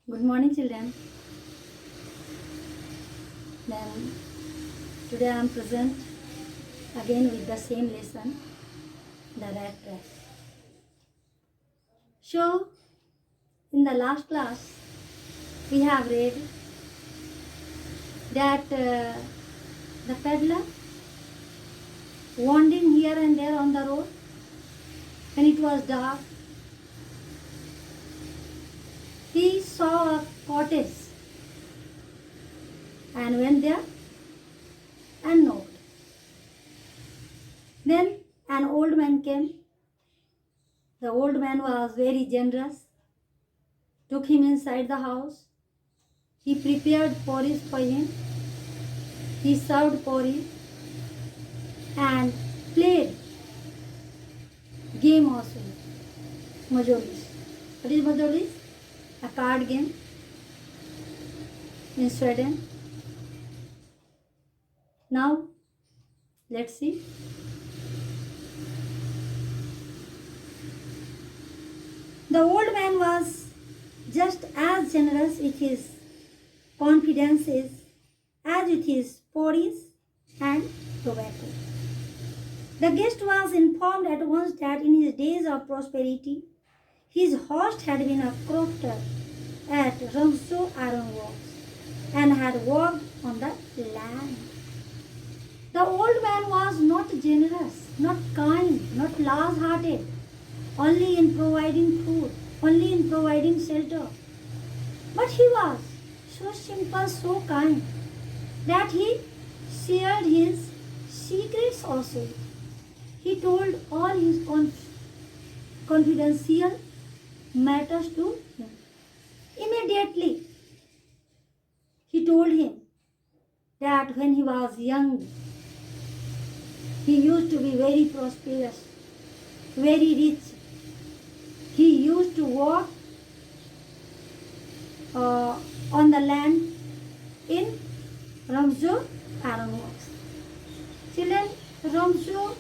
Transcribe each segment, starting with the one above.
Good morning, children. Then today I am present again with the same lesson, the rat race. So, in the last class, we have read that the peddler wandering here and there on the road when it was dark. He saw a cottage and went there and knocked. Then an old man came. The old man was very generous, took him inside the house. He prepared porridge for him. He served porridge and played game also. Majoris. What is Majoris? A card game in Sweden. Now, let's see. The old man was just as generous with his confidences as with his porridge and tobacco. The guest was informed at once that in his days of prosperity, his host had been a crofter at Ramsjo Ironworks and had worked on the land. The old man was not generous, not kind, not large-hearted, only in providing food, only in providing shelter. But he was so simple, so kind, that he shared his secrets also. He told all his confidential matters to him. Immediately, he told him that when he was young, he used to be very prosperous, very rich. He used to work on the land in Ramsjo Ironworks. Children, Ramsjo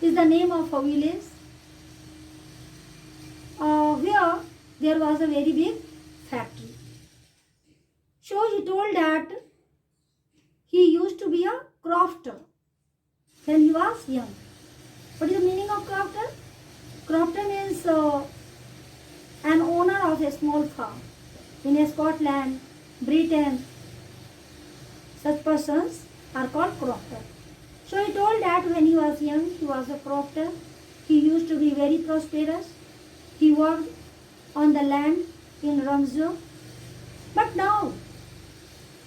is the name of a village where there was a very big factory. So he told that he used to be a crofter when he was young. What is the meaning of crofter? Crofter means an owner of a small farm. In Scotland, Britain, such persons are called crofter. So he told that when he was young, he was a crofter. He used to be very prosperous. He worked on the land in Ramsjo. But now,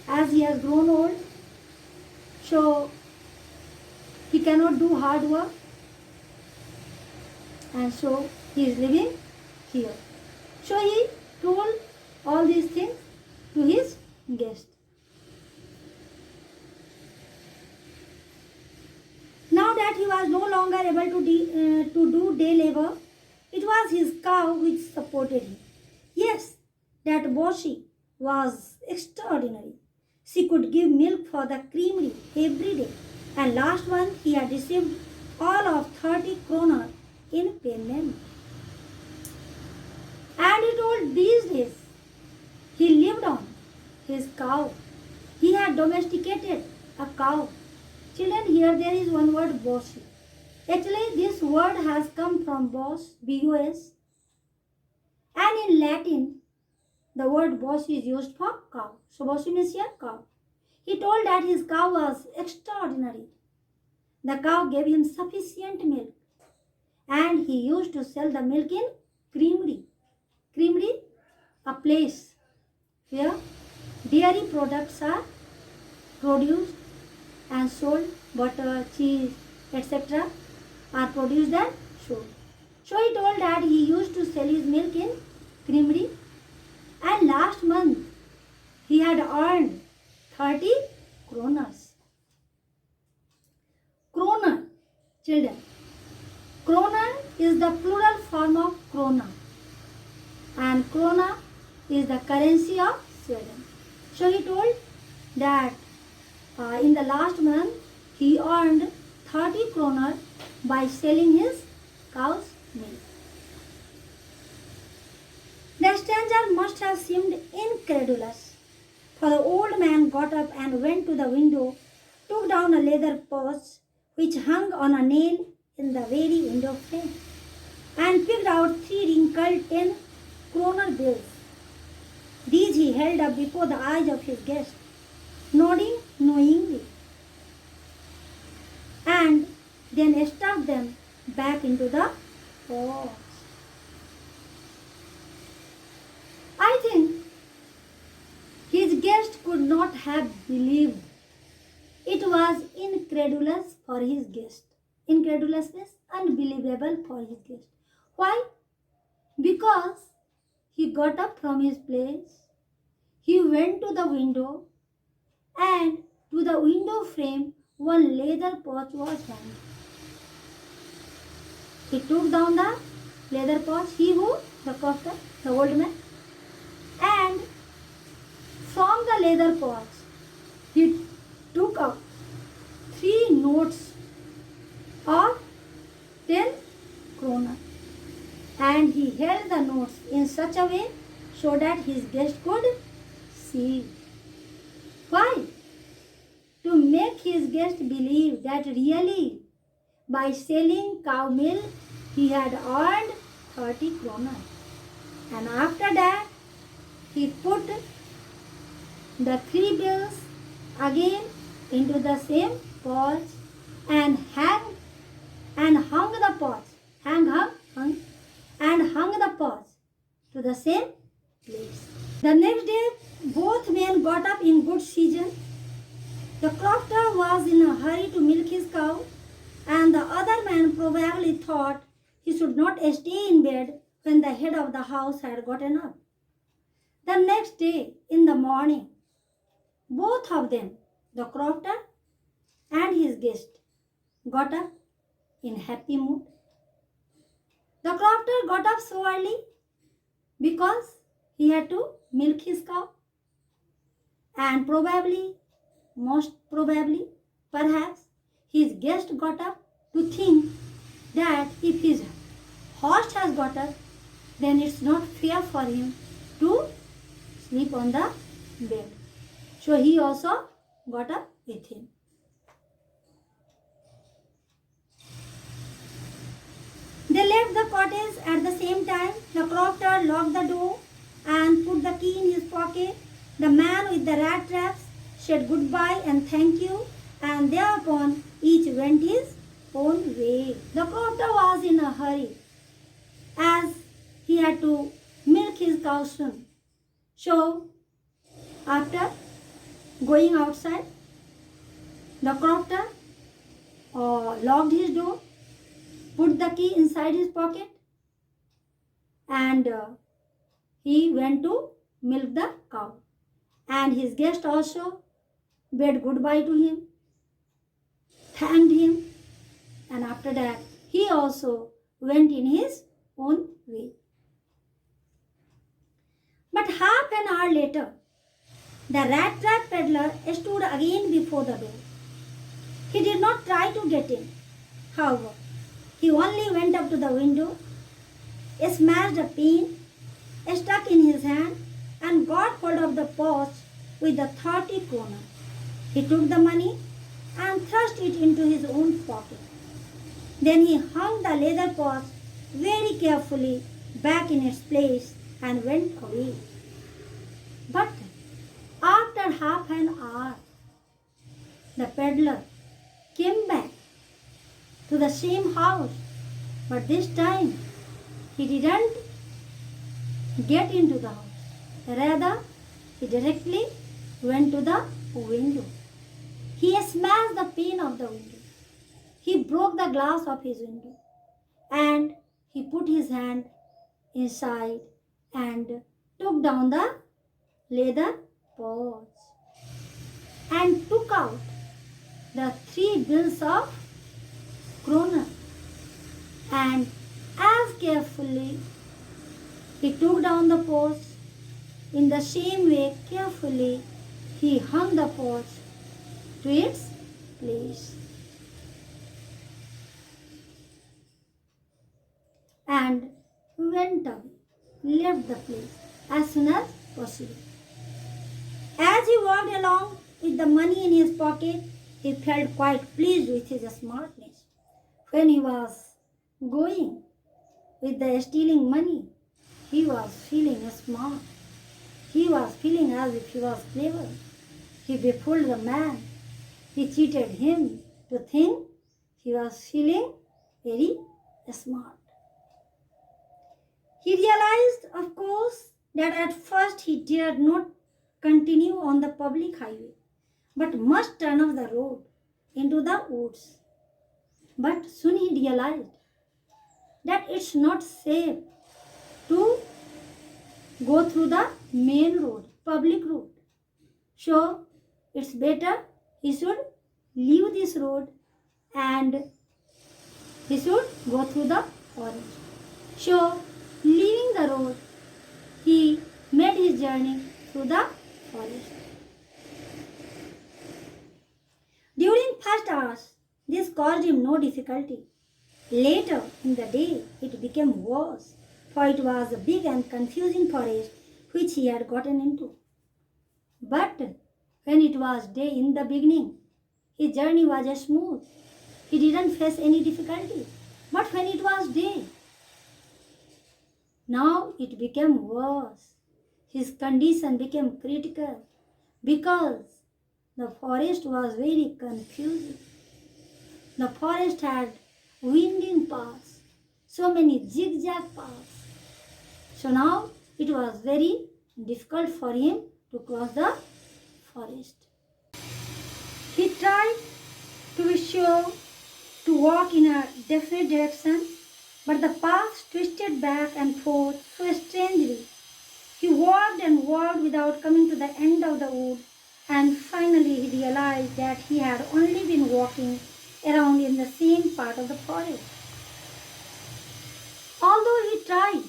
as he has grown old, so he cannot do hard work, and so he is living here. So he told all these things to his guest. Now that he was no longer able to do day labor, it was his cow which supported him. Yes, that Boshi was extraordinary. She could give milk for the creamery every day, and last month he had received all of 30 kroner in payment. And he told these days he lived on his cow. He had domesticated a cow. Children, here there is one word, Boshi. Actually, this word has come from Bos, B-O-S. And in Latin, the word Boshi is used for cow. So Boshi means here cow. He told that his cow was extraordinary. The cow gave him sufficient milk, and he used to sell the milk in creamery. Creamery, a place where dairy products are produced and sold, butter, cheese, etc. are produced and sold. So he told that he used to sell his milk in creamery, and last month he had earned 30 kroners. Kroner, children. Kroner is the plural form of krona, and krona is the currency of Sweden. So he told that in the last month he earned 30 kroner by selling his cow's milk. The stranger must have seemed incredulous. For the old man got up and went to the window, took down a leather purse which hung on a nail in the very window frame, and picked out 3 wrinkled 10 kroner bills. These he held up before the eyes of his guest, nodding knowingly, and then stuffed them back into the purse. I think his guest could not have believed. It was incredulous for his guest. Incredulousness, unbelievable for his guest. Why? Because he got up from his place, he went to the window, and to the window frame one leather pouch was hanging. He took down the leather pouch, he who? The crofter, the old man, and from the leather pouch he took out 3 notes of 10 kroner, and he held the notes in such a way so that his guest could see. Why? To make his guest believe that really by selling cow milk he had earned 30 kroner. And after that he put the 3 bills again into the same pouch and hung the pouch, and hung the pouch to the same place. The next day, both men got up in good season. The crofter was in a hurry to milk his cow, and the other man probably thought he should not stay in bed when the head of the house had gotten up. The next day, in the morning, both of them, the crofter and his guest, got up in happy mood. The crofter got up so early because he had to milk his cow, and most probably, perhaps, his guest got up to think that if his host has got up, then it's not fair for him to sleep on the bed. So he also got up with him. They left the cottage at the same time. The crofter locked the door and put the key in his pocket. The man with the rat traps said goodbye and thank you, and thereupon each went his own way. The crofter was in a hurry as he had to milk his cow soon. So, after going outside, the crofter locked his door, put the key inside his pocket, and he went to milk the cow. And his guest also bade goodbye to him, thanked him, and after that he also went in his own way. But half an hour later, the rat trap peddler stood again before the door. He did not try to get in. However, he only went up to the window, smashed a pane, stuck in his hand, and got hold of the pouch with the 30 kroner. He took the money and thrust it into his own pocket. Then he hung the leather pouch very carefully back in its place and went away. But after half an hour, the peddler came back to the same house, but this time he didn't get into the house. Rather, he directly went to the window. He smashed the pane of the window. He broke the glass of his window, and he put his hand inside and took down the leather pouch and took out the 3 bills of kroner, and as carefully he took down the pouch. In the same way, carefully he hung the pouch to its place and went away, left the place as soon as possible. As he walked along with the money in his pocket, he felt quite pleased with his smartness. When he was going with the stealing money, he was feeling smart. He was feeling as if he was clever. He befooled the man. He cheated him to think he was feeling very smart. He realized, of course, that at first he dared not continue on the public highway, but must turn off the road into the woods. But soon he realized that it's not safe to go through the main road, public road. So it's better he should leave this road and he should go through the forest. So, leaving the road, he made his journey through the forest. During first hours, this caused him no difficulty. Later in the day, it became worse, for it was a big and confusing forest which he had gotten into. But when it was day in the beginning, his journey was smooth. He didn't face any difficulty. But when it was day, now it became worse. His condition became critical because the forest was very confusing. The forest had winding paths, so many zigzag paths. So now it was very difficult for him to cross the forest. He tried to be sure to walk in a definite direction, but the paths twisted back and forth so strangely. He walked and walked without coming to the end of the wood, and finally he realized that he had only been walking around in the same part of the forest. Although he tried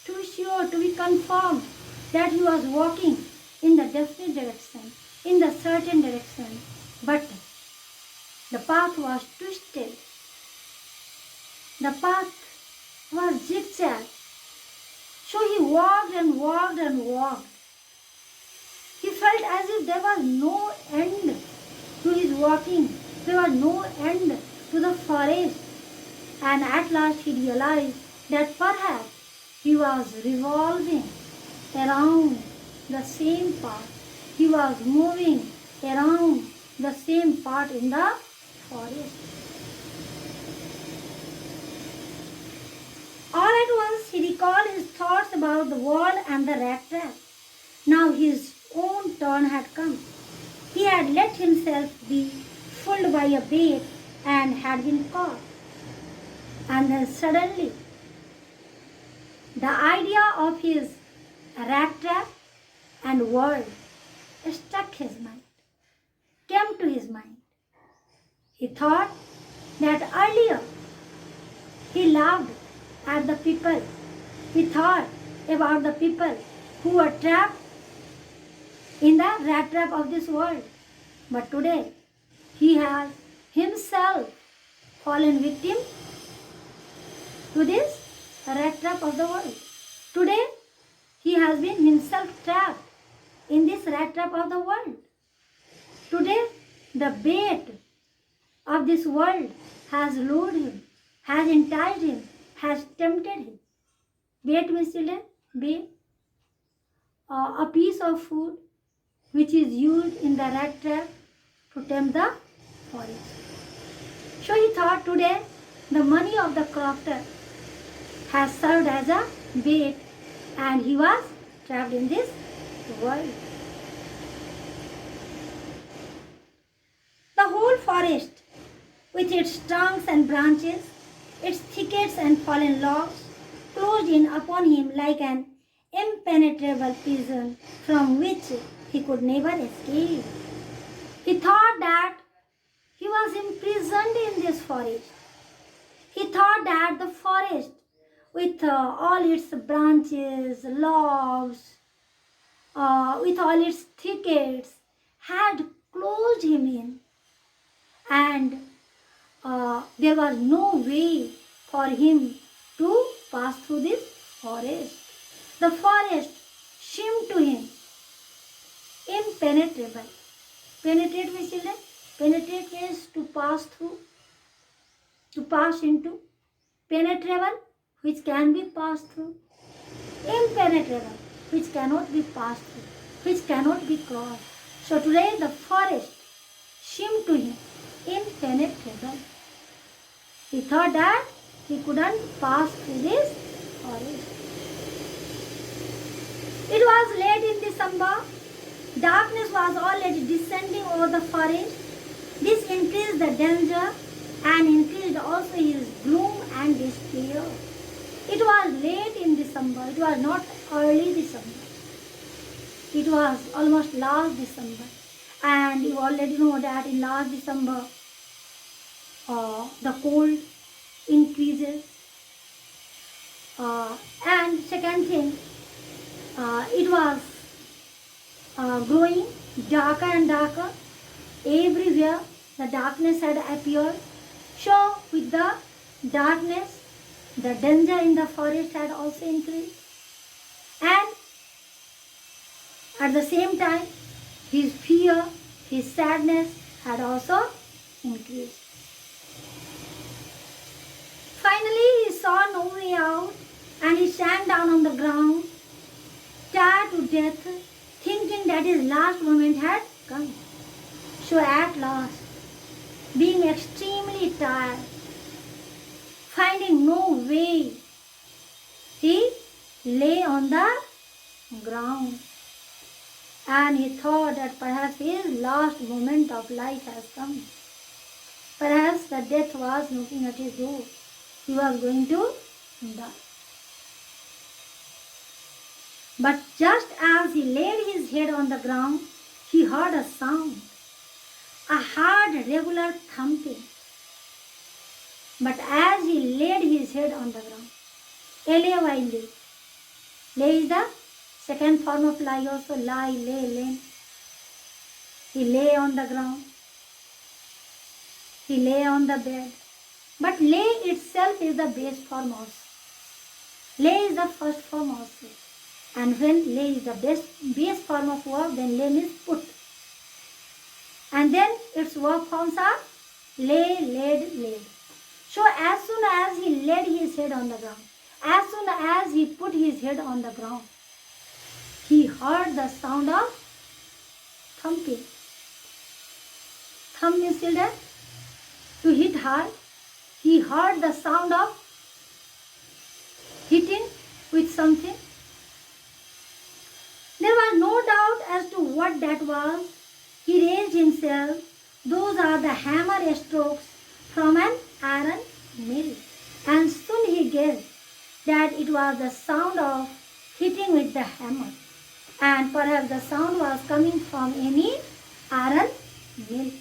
to be sure, to be confirmed that he was walking in the definite direction, in the certain direction, but the path was twisted. The path was zigzag. So he walked and walked and walked. He felt as if there was no end to his walking. There was no end to the forest. And at last he realized that perhaps he was revolving around the same path. He was moving around the same part in the forest. All at once he recalled his thoughts about the wall and the rat trap. Now his own turn had come. He had let himself be fooled by a bait and had been caught. And then suddenly the idea of his rat trap and world struck his mind, came to his mind. He thought that earlier he laughed at the people. He thought about the people who were trapped in the rat trap of this world. But today he has himself fallen victim to this rat trap of the world. Today he has been himself trapped in this rat trap of the world. Today the bait of this world has lured him, has enticed him, has tempted him. Bait means, children, bait, a piece of food which is used in the rat trap to tempt the forest. So he thought today the money of the crofter has served as a bait and he was trapped in this world. The whole forest, with its trunks and branches, its thickets and fallen logs, closed in upon him like an impenetrable prison from which he could never escape. He thought that he was imprisoned in this forest. He thought that the forest, with all its branches, logs, with all its thickets, had closed him in, and there was no way for him to pass through this forest. The forest seemed to him impenetrable. impenetrable. Penetrate means children? Penetrate means to pass through, to pass into. Penetrable, which can be passed through. Impenetrable, which cannot be passed through, which cannot be crossed. So today the forest seemed to him impenetrable. He thought that he couldn't pass through this forest. It was late in December. Darkness was already descending over the forest. This increased the danger and increased also his gloom and despair. It was late in December. It was not early December. It was almost last December. And you already know that in last December, the cold increases. And second thing, it was growing darker and darker. Everywhere the darkness had appeared. So with the darkness, the danger in the forest had also increased. And at the same time, his fear, his sadness had also increased. Finally, he saw no way out and he sank down on the ground, tired to death, thinking that his last moment had come. So at last, being extremely tired, finding no way, he lay on the ground and he thought that perhaps his last moment of life has come. Perhaps the death was knocking at his door. He was going to die. But just as he laid his head on the ground, he heard a sound, a hard, regular thumping. But as he laid his head on the ground, L-A-Y, lay is the second form of lie also, lie, lay. He lay on the ground. He lay on the bed. But lay itself is the base form also. Lay is the first form also. And when lay is the base form of verb, then lay means put. And then its verb forms are lay, laid. So as soon as he laid his head on the ground, as soon as he put his head on the ground, he heard the sound of thumping. Thump means children, to hit hard. He heard the sound of hitting with something. There was no doubt as to what that was. He raised himself. Those are the hammer strokes from an iron mill. And soon he guessed that it was the sound of hitting with the hammer. And perhaps the sound was coming from any iron mill.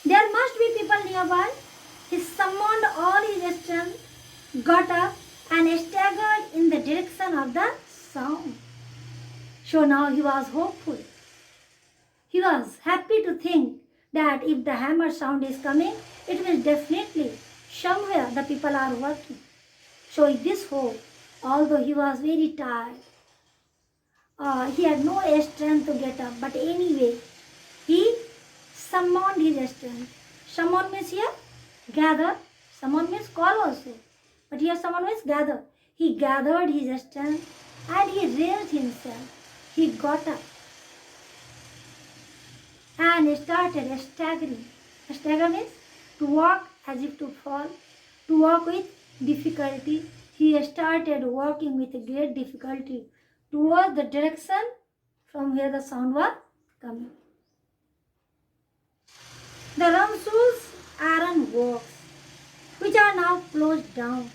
There must be people nearby. He summoned all his strength, got up and staggered in the direction of the sound. So now he was hopeful. He was happy to think that if the hammer sound is coming, it means definitely somewhere the people are working. So with this hope, although he was very tired, he had no strength to get up, but anyway, he summoned his strength. Summon means here gather. Summon means call also. But here summon means gather. He gathered his strength and he raised himself. He got up and started staggering. Stagger means to walk as if to fall, to walk with difficulty. He started walking with great difficulty towards the direction from where the sound was coming. The Ramsu's iron works, which are now closed down,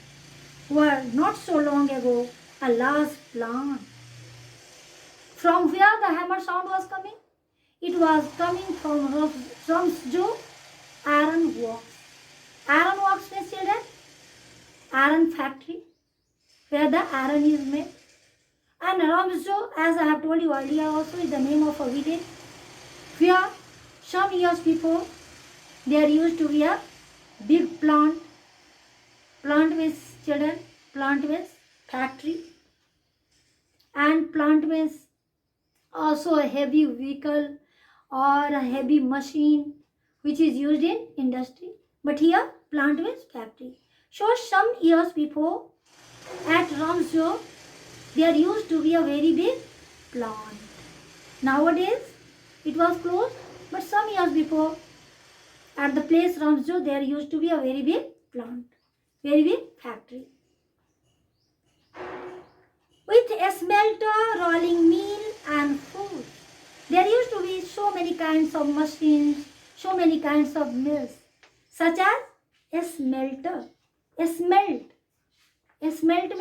were not so long ago a large plant. From where the hammer sound was coming? It was coming from Ramsjo iron works. Iron works means children? Iron factory, where the iron is made. And Ramsjo, as I have told you earlier also, is the name of a village where some years before there used to be a big plant. Plant means children, plant means factory. And plant means also a heavy vehicle or a heavy machine which is used in industry. But here plant means factory. So some years before at Ramsjo there used to be a very big plant. Nowadays it was closed, but some years before at the place Ramsjo there used to be a very big plant, very big factory. With a smelter, rolling mill and food. There used to be so many kinds of machines, so many kinds of mills, such as a smelter. A smelt. A smelt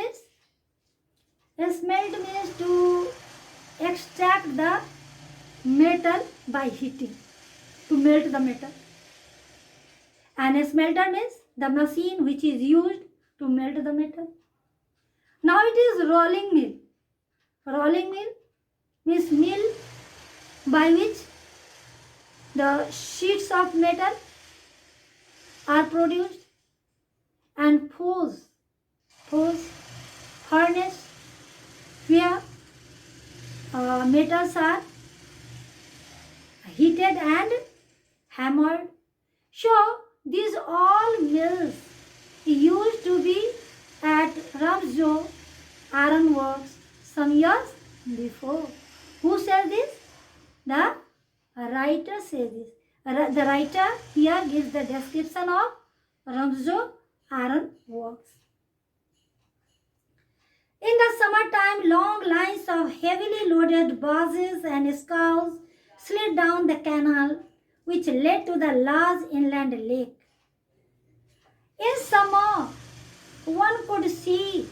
means to extract the metal by heating, to melt the metal. And a smelter means the machine which is used to melt the metal. Now it is rolling mill. Rolling mill means mill by which the sheets of metal are produced, and forge furnace where metals are heated and hammered. So these all mills used to be at Ramsjo Iron Works some years before. Who says this? The writer says this. The writer here gives the description of Ramsjo Iron Works. In the summertime, long lines of heavily loaded barges and scows slid down the canal which led to the large inland lake. In summer, one could see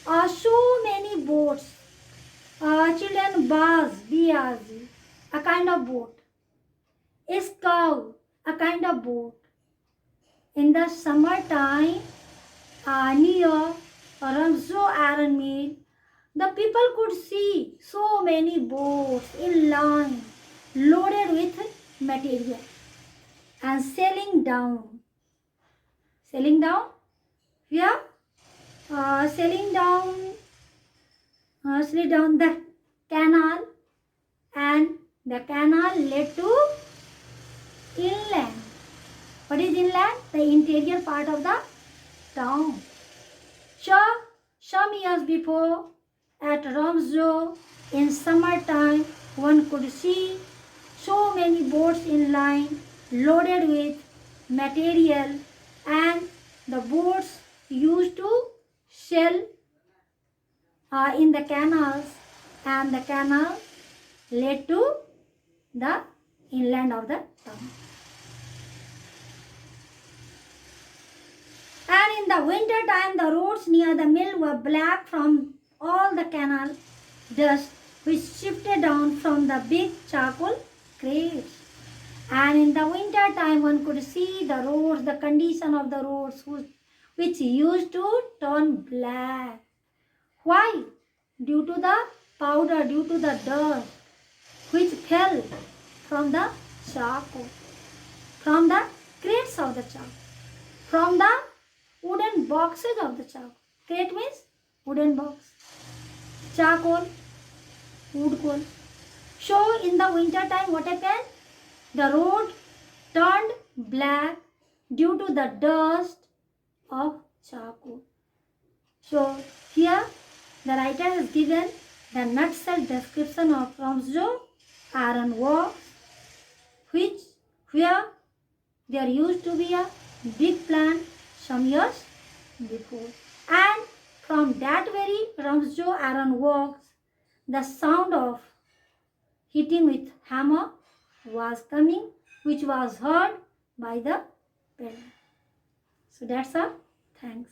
so many boats, children barge, BRG, a kind of boat, a scow, a kind of boat. In the summertime, near Ramsjo Iron Mill, the people could see so many boats in line loaded with material and sailing down. Sailing down? Yeah? Sailing down the canal, and the canal led to inland. What is inland? The interior part of the town. So, some years before at Ramsjo in summertime one could see so many boats in line loaded with material, and the boats used to sail in the canals, and the canal led to the inland of the town. And in the winter time, the roads near the mill were black from all the canal dust which shifted down from the big charcoal crates. And in the winter time, one could see the roads, the condition of the roads which used to turn black. Why? Due to the powder, due to the dust which fell from the charcoal, from the crates of the charcoal, from the wooden boxes of the charcoal. Crate means wooden box. Charcoal, wood coal. So in the winter time, what happened? The road turned black due to the dust of charcoal. So here the writer has given the nutshell description of Ramsjo Iron Works, where there used to be a big plant some years before. And from that very Ramsjo Iron Works, the sound of hitting with hammer was coming, which was heard by the parent. So that's all. Thanks.